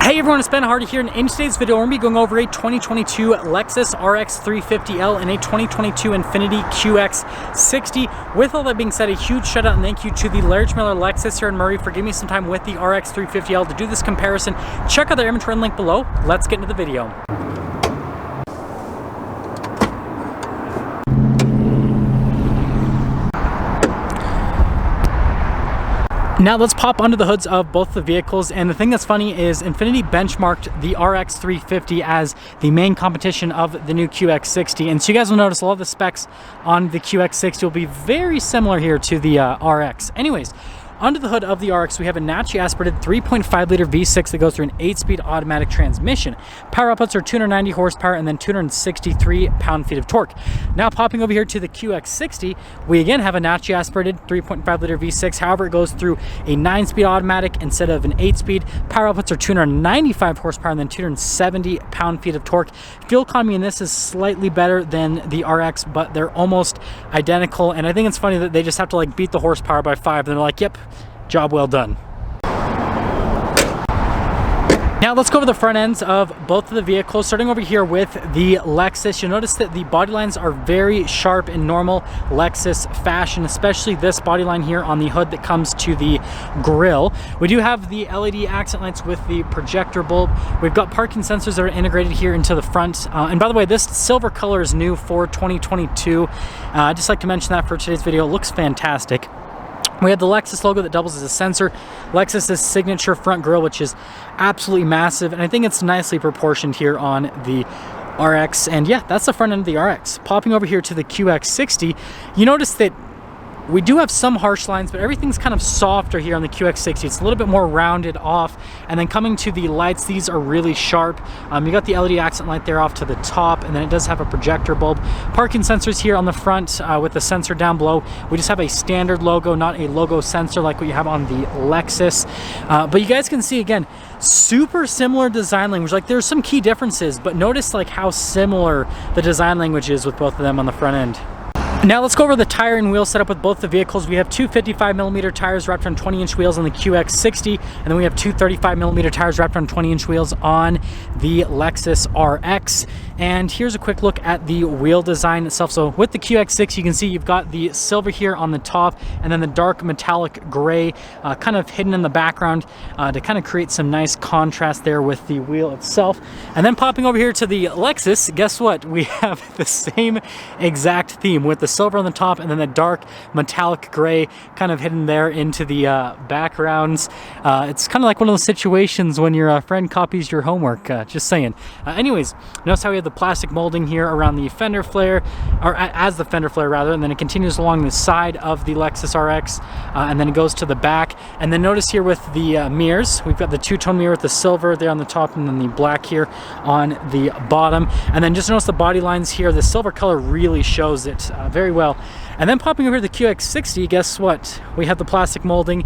Hey everyone, it's Ben Hardy here, and in today's video we're going to be going over a 2022 Lexus RX 350L and a 2022 Infiniti QX60. With all that being said, a huge shout out and thank you to the Large Miller Lexus here in Murray for giving me some time with the RX 350L to do this comparison. Check out their inventory link below. Let's get into the video. Now let's pop under the hoods of both the vehicles, and the thing that's funny is Infiniti benchmarked the RX 350 as the main competition of the new QX60, and so you guys will notice a lot of the specs on the QX60 will be very similar here to the RX. Anyways, under the hood of the RX, we have a naturally aspirated 3.5 liter V6 that goes through an 8-speed automatic transmission. Power outputs are 290 horsepower and then 263 pound-feet of torque. Now popping over here to the QX60, we again have a naturally aspirated 3.5 liter V6. However, it goes through a 9-speed automatic instead of an 8-speed. Power outputs are 295 horsepower and then 270 pound-feet of torque. Fuel economy in this is slightly better than the RX, but they're almost identical. And I think it's funny that they just have to like beat the horsepower by 5. And they're like, yep, job well done. Now let's go over the front ends of both of the vehicles. Starting over here with the Lexus, you'll notice that the body lines are very sharp in normal Lexus fashion, especially this body line here on the hood that comes to the grille. We do have the LED accent lights with the projector bulb. We've got parking sensors that are integrated here into the front. And by the way, this silver color is new for 2022. I'd just like to mention that for today's video. It looks fantastic. We have the Lexus logo that doubles as a sensor, Lexus's signature front grille, which is absolutely massive, and I think it's nicely proportioned here on the RX. And yeah, that's the front end of the RX. Popping over here to the QX60, you notice that we do have some harsh lines, but everything's kind of softer here on the QX60. It's a little bit more rounded off. And then coming to the lights, these are really sharp. You got the LED accent light there off to the top, and then it does have a projector bulb. Parking sensors here on the front with the sensor down below. We just have a standard logo, not a logo sensor like what you have on the Lexus. But you guys can see, again, super similar design language. Like, there's some key differences, but notice like how similar the design language is with both of them on the front end. Now let's go over the tire and wheel setup with both the vehicles. We have two 55mm tires wrapped on 20-inch wheels on the QX60, and then we have two 35mm tires wrapped on 20-inch wheels on the Lexus RX. And here's a quick look at the wheel design itself. So with the QX60, you can see you've got the silver here on the top, and then the dark metallic gray kind of hidden in the background to kind of create some nice contrast there with the wheel itself. And then popping over here to the Lexus, guess what? We have the same exact theme with the silver on the top and then the dark metallic gray kind of hidden there into the backgrounds. It's kind of like one of those situations when your friend copies your homework, just saying. Anyways, notice how we have the plastic molding here around the fender flare, or as the fender flare rather, and then it continues along the side of the Lexus RX, and then it goes to the back. And then notice here with the mirrors, we've got the two-tone mirror with the silver there on the top and then the black here on the bottom. And then just notice the body lines here, the silver color really shows it very well. And then popping over to the QX60, guess what? We have the plastic molding,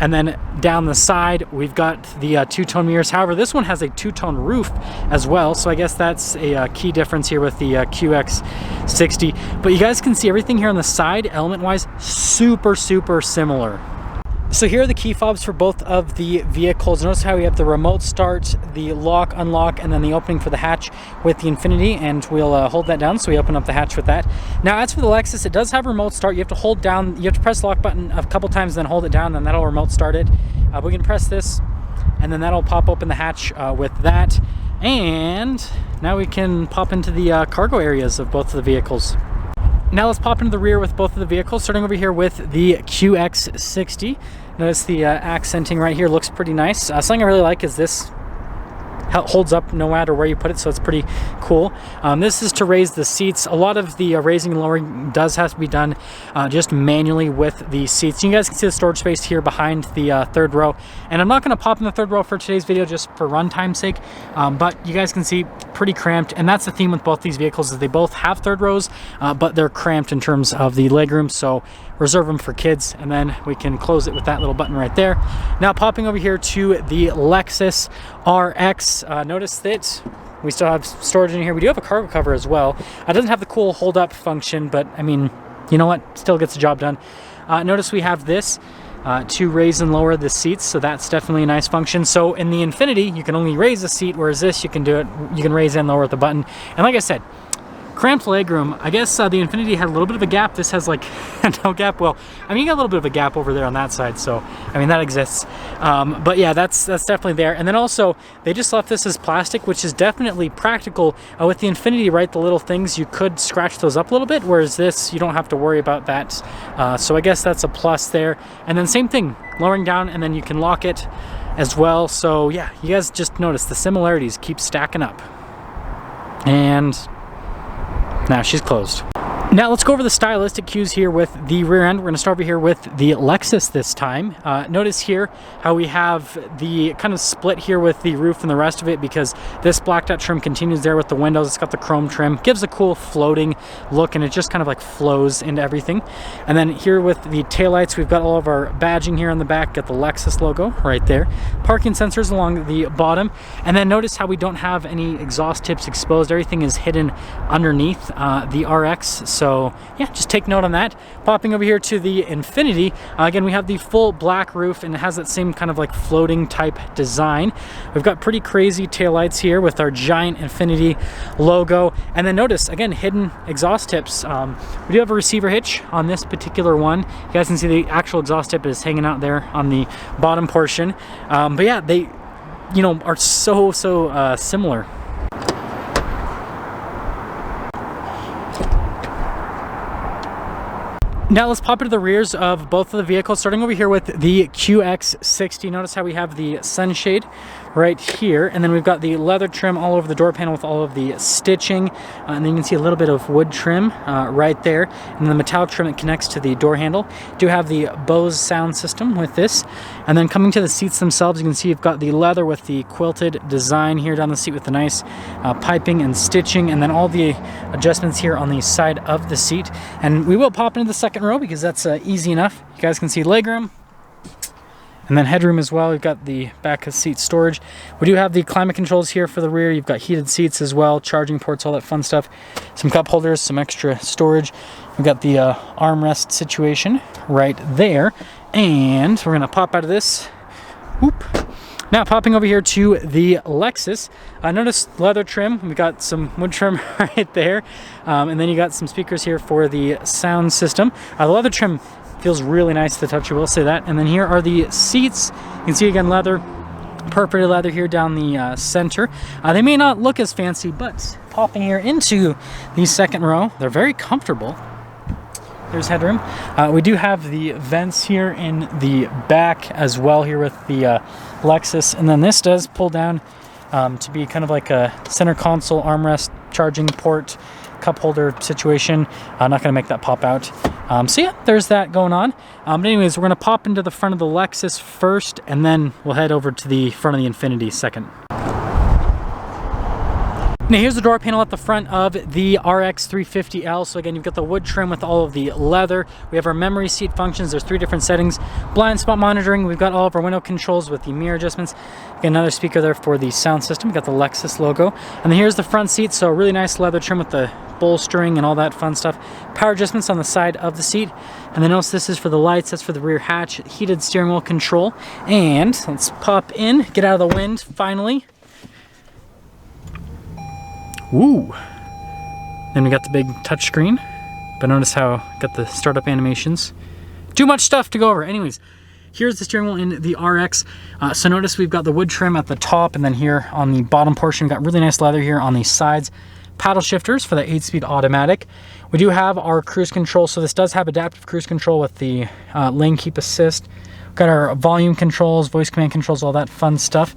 and then down the side we've got the two-tone mirrors. However, this one has a two-tone roof as well, so I guess that's a key difference here with the QX60. But you guys can see everything here on the side, element-wise, super similar. So here are the key fobs for both of the vehicles. Notice how we have the remote start, the lock, unlock, and then the opening for the hatch with the Infiniti, and we'll hold that down so we open up the hatch with that. Now as for the Lexus, it does have remote start. You have to hold down, you have to press the lock button a couple times, then hold it down, and that'll remote start it. We can press this, and then that'll pop open the hatch with that. And now we can pop into the cargo areas of both of the vehicles. Now let's pop into the rear with both of the vehicles, starting over here with the QX60. Notice the accenting right here looks pretty nice. Something I really like is this holds up no matter where you put it, so it's pretty cool. This is to raise the seats. A lot of the raising and lowering does have to be done just manually with the seats. You guys can see the storage space here behind the third row, and I'm not going to pop in the third row for today's video just for runtime's sake, but you guys can see pretty cramped, and that's the theme with both these vehicles is they both have third rows, but they're cramped in terms of the legroom, so reserve them for kids, and then we can close it with that little button right there. Now popping over here to the Lexus RX, notice that we still have storage in here. We do have a cargo cover as well. It doesn't have the cool hold up function, but I mean, you know what, still gets the job done. Notice we have this to raise and lower the seats, so that's definitely a nice function. So in the Infiniti, you can only raise the seat, whereas this, you can do it, you can raise and lower with the button. And like I said, cramped legroom. I guess the Infiniti had a little bit of a gap. This has like no gap. Well, I mean, you got a little bit of a gap over there on that side, so I mean that exists. But yeah, that's definitely there. And then also they just left this as plastic, which is definitely practical. With the Infiniti, right, the little things, you could scratch those up a little bit, whereas this, you don't have to worry about that. So I guess that's a plus there. And then same thing, lowering down, and then you can lock it as well. So yeah, you guys just notice the similarities keep stacking up. And now she's closed. Now let's go over the stylistic cues here with the rear end. We're going to start over here with the Lexus this time. Notice here how we have the kind of split here with the roof and the rest of it, because this blacked out trim continues there with the windows. It's got the chrome trim, gives a cool floating look, and it just kind of like flows into everything. And then here with the taillights, we've got all of our badging here on the back, got the Lexus logo right there. Parking sensors along the bottom. And then notice how we don't have any exhaust tips exposed. Everything is hidden underneath the RX. So yeah, just take note on that. Popping over here to the Infiniti, again, we have the full black roof, and it has that same kind of like floating type design. We've got pretty crazy taillights here with our giant Infiniti logo. And then notice, again, hidden exhaust tips. We do have a receiver hitch on this particular one. You guys can see the actual exhaust tip is hanging out there on the bottom portion. But yeah, they, you know, are so similar. Now let's pop into the rears of both of the vehicles, starting over here with the QX60. Notice how we have the sunshade right here, and then we've got the leather trim all over the door panel with all of the stitching, and then you can see a little bit of wood trim right there, and then the metallic trim that connects to the door handle. Do have the Bose sound system with this. And then coming to the seats themselves, you can see you've got the leather with the quilted design here down the seat with the nice piping and stitching, and then all the adjustments here on the side of the seat. And we will pop into the second row because that's easy enough. You guys can see legroom and then headroom as well. We've got the back of seat storage. We do have the climate controls here for the rear. You've got heated seats as well, charging ports, all that fun stuff. Some cup holders, some extra storage. We've got the armrest situation right there. And we're gonna pop out of this. Whoop. Now popping over here to the Lexus, notice leather trim. We've got some wood trim right there, and then you got some speakers here for the sound system. The leather trim feels really nice to touch, I will say that. And then here are the seats. You can see again leather, perforated leather here down the center. They may not look as fancy, but popping here into the second row, they're very comfortable. There's headroom. We do have the vents here in the back as well here with the Lexus, and then this does pull down to be kind of like a center console armrest charging port cup holder situation. I'm not going to make that pop out. So yeah, there's that going on. But anyways, we're going to pop into the front of the Lexus first, and then we'll head over to the front of the Infiniti second. Now here's the door panel at the front of the RX 350L. So again, you've got the wood trim with all of the leather. We have our memory seat functions. There's 3 different settings. Blind spot monitoring. We've got all of our window controls with the mirror adjustments. Got another speaker there for the sound system. We've got the Lexus logo. And then here's the front seat. So really nice leather trim with the bolstering and all that fun stuff. Power adjustments on the side of the seat. And then notice this is for the lights. That's for the rear hatch. Heated steering wheel control. And let's pop in, get out of the wind finally. Ooh. Then we got the big touchscreen, but notice how got the startup animations. Too much stuff to go over. Anyways, here's the steering wheel in the RX. So notice we've got the wood trim at the top, and then here on the bottom portion, we've got really nice leather here on the sides. Paddle shifters for the 8-speed automatic. We do have our cruise control, so this does have adaptive cruise control with the lane keep assist. We've got our volume controls, voice command controls, all that fun stuff.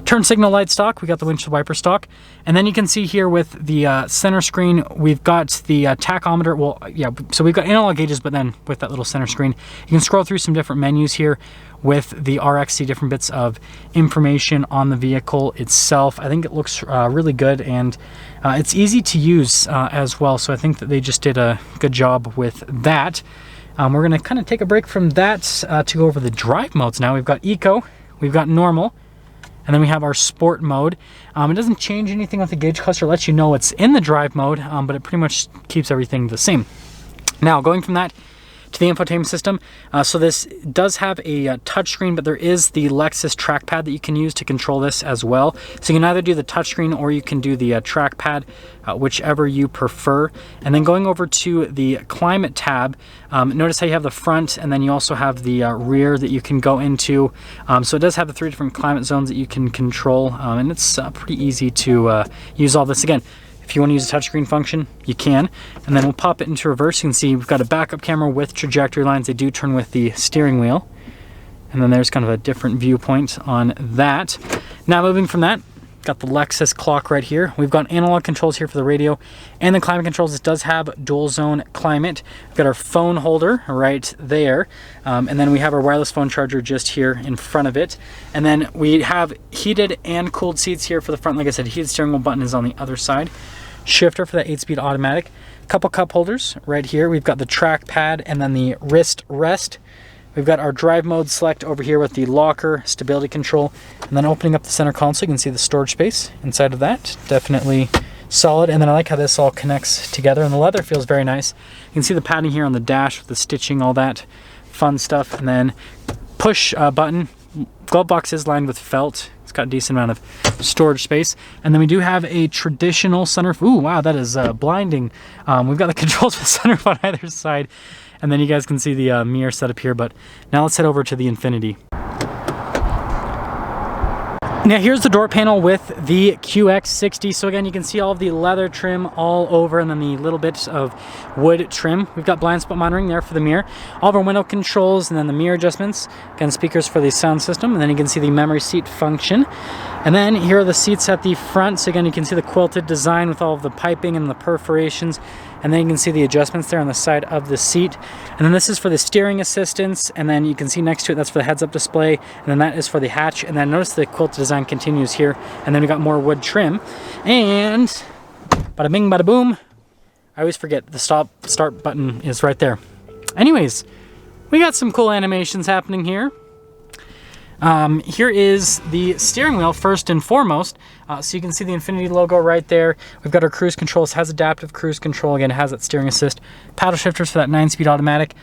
Turn signal light stock, we got the windshield wiper stock. And then you can see here with the center screen, we've got the tachometer. Well, yeah, so we've got analog gauges, but then with that little center screen, you can scroll through some different menus here with the RX, see different bits of information on the vehicle itself. I think it looks really good, and it's easy to use as well. So I think that they just did a good job with that. We're gonna kind of take a break from that to go over the drive modes now. We've got Eco, we've got Normal, and then we have our sport mode. It doesn't change anything with the gauge cluster. It lets you know it's in the drive mode, but it pretty much keeps everything the same. Now, going from that to the infotainment system. So this does have a touchscreen, but there is the Lexus trackpad that you can use to control this as well. So you can either do the touchscreen or you can do the trackpad, whichever you prefer. And then going over to the climate tab, notice how you have the front and then you also have the rear that you can go into. So it does have the 3 different climate zones that you can control, and it's pretty easy to use all this. Again, if you want to use a touchscreen function, you can. And then we'll pop it into reverse. You can see we've got a backup camera with trajectory lines. They do turn with the steering wheel. And then there's kind of a different viewpoint on that. Now moving from that, got the Lexus clock right here. We've got analog controls here for the radio and the climate controls. This does have dual zone climate. We've got our phone holder right there. And then we have our wireless phone charger just here in front of it. And then we have heated and cooled seats here for the front. Like I said, heated steering wheel button is on the other side. Shifter for that 8-speed automatic. Couple cup holders right here. We've got the trackpad and then the wrist rest. We've got our drive mode select over here with the locker, stability control, and then opening up the center console, you can see the storage space inside of that. Definitely solid. And then I like how this all connects together, and the leather feels very nice. You can see the padding here on the dash with the stitching, all that fun stuff. And then push button. Glove box is lined with felt. It's got a decent amount of storage space. And then we do have a traditional sunroof. Ooh, wow, that is blinding. We've got the controls for the sunroof on either side. And then you guys can see the mirror set up here. But now let's head over to the Infiniti. Now here's the door panel with the QX60. So again, you can see all of the leather trim all over and then the little bits of wood trim. We've got blind spot monitoring there for the mirror. All of our window controls and then the mirror adjustments. Again, speakers for the sound system. And then you can see the memory seat function. And then here are the seats at the front. So again, you can see the quilted design with all of the piping and the perforations. And then you can see the adjustments there on the side of the seat. And then this is for the steering assistance. And then you can see next to it, that's for the heads-up display. And then that is for the hatch. And then notice the quilt design continues here. And then we got more wood trim. And bada bing, bada boom. I always forget the start button is right there. Anyways, we got some cool animations happening here. Here is the steering wheel first and foremost. So you can see the Infiniti logo right there. We've got our cruise controls. It has adaptive cruise control. Again, it has that steering assist. Paddle shifters for that 9-speed automatic.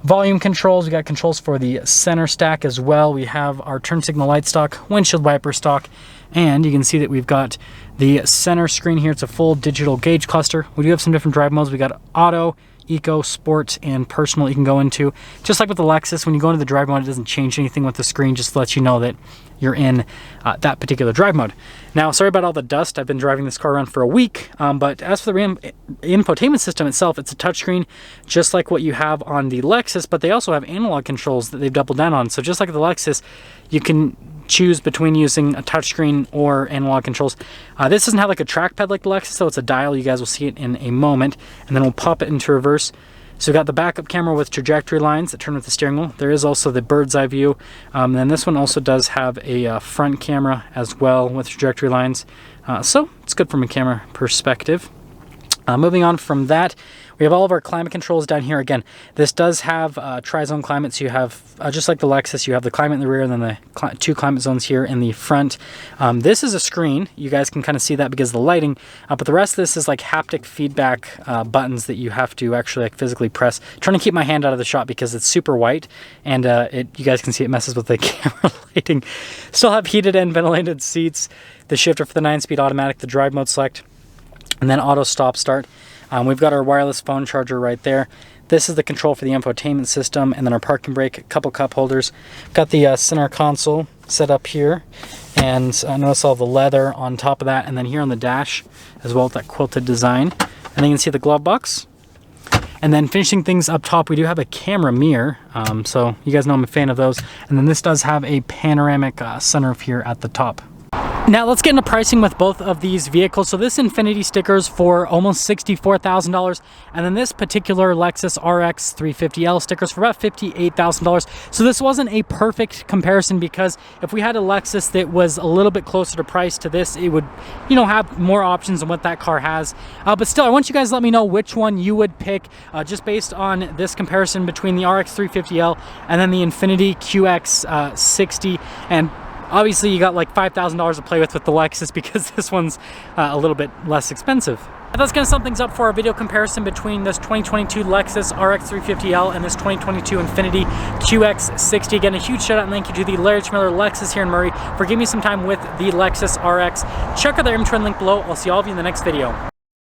Volume controls. We got controls for the center stack as well. We have our turn signal light stock, windshield wiper stock, and you can see that we've got the center screen here. It's a full digital gauge cluster. We do have some different drive modes. We got auto, eco, sport, and personal you can go into. Just like with the Lexus, when you go into the drive mode, it doesn't change anything with the screen, just lets you know that you're in that particular drive mode. Now, sorry about all the dust. I've been driving this car around for a week, but as for the infotainment system itself, it's a touchscreen, just like what you have on the Lexus, but they also have analog controls that they've doubled down on. So just like the Lexus, you can choose between using a touchscreen or analog controls. This doesn't have like a trackpad like the Lexus, so it's a dial. You guys will see it in a moment. And then we'll pop it into reverse. So we've got the backup camera with trajectory lines that turn with the steering wheel. There is also the bird's eye view. And this one also does have a front camera as well with trajectory lines. So it's good from a camera perspective. Moving on from that, we have all of our climate controls down here. Again, this does have tri-zone climate, so you have, just like the Lexus, you have the climate in the rear and then the 2 climate zones here in the front. This is a screen. You guys can kind of see that because of the lighting, but the rest of this is like haptic feedback buttons that you have to actually like physically press. I'm trying to keep my hand out of the shot because it's super white, and you guys can see it messes with the camera lighting. Still have heated and ventilated seats, the shifter for the 9-speed automatic, the drive mode select, and then auto stop start. We've got our wireless phone charger right there. This is the control for the infotainment system, and then our parking brake, a couple cup holders. Got the center console set up here, and notice all the leather on top of that, and then here on the dash as well with that quilted design. And then you can see the glove box. And then finishing things up top, we do have a camera mirror, so you guys know I'm a fan of those. And then this does have a panoramic sunroof here at the top. Now let's get into pricing with both of these vehicles. So this Infiniti stickers for almost $64,000, and then this particular Lexus RX 350L stickers for about $58,000. So this wasn't a perfect comparison because if we had a Lexus that was a little bit closer to price to this, it would, you know, have more options than what that car has. But still, I want you guys to let me know which one you would pick just based on this comparison between the RX 350L and then the Infiniti QX60. And Obviously, you got like $5,000 to play with the Lexus because this one's a little bit less expensive. And that's going to sum things up for our video comparison between this 2022 Lexus RX 350L and this 2022 Infiniti QX60. Again, a huge shout out and thank you to the Larry Miller Lexus here in Murray for giving me some time with the Lexus RX. Check out their inventory link below. I'll see all of you in the next video.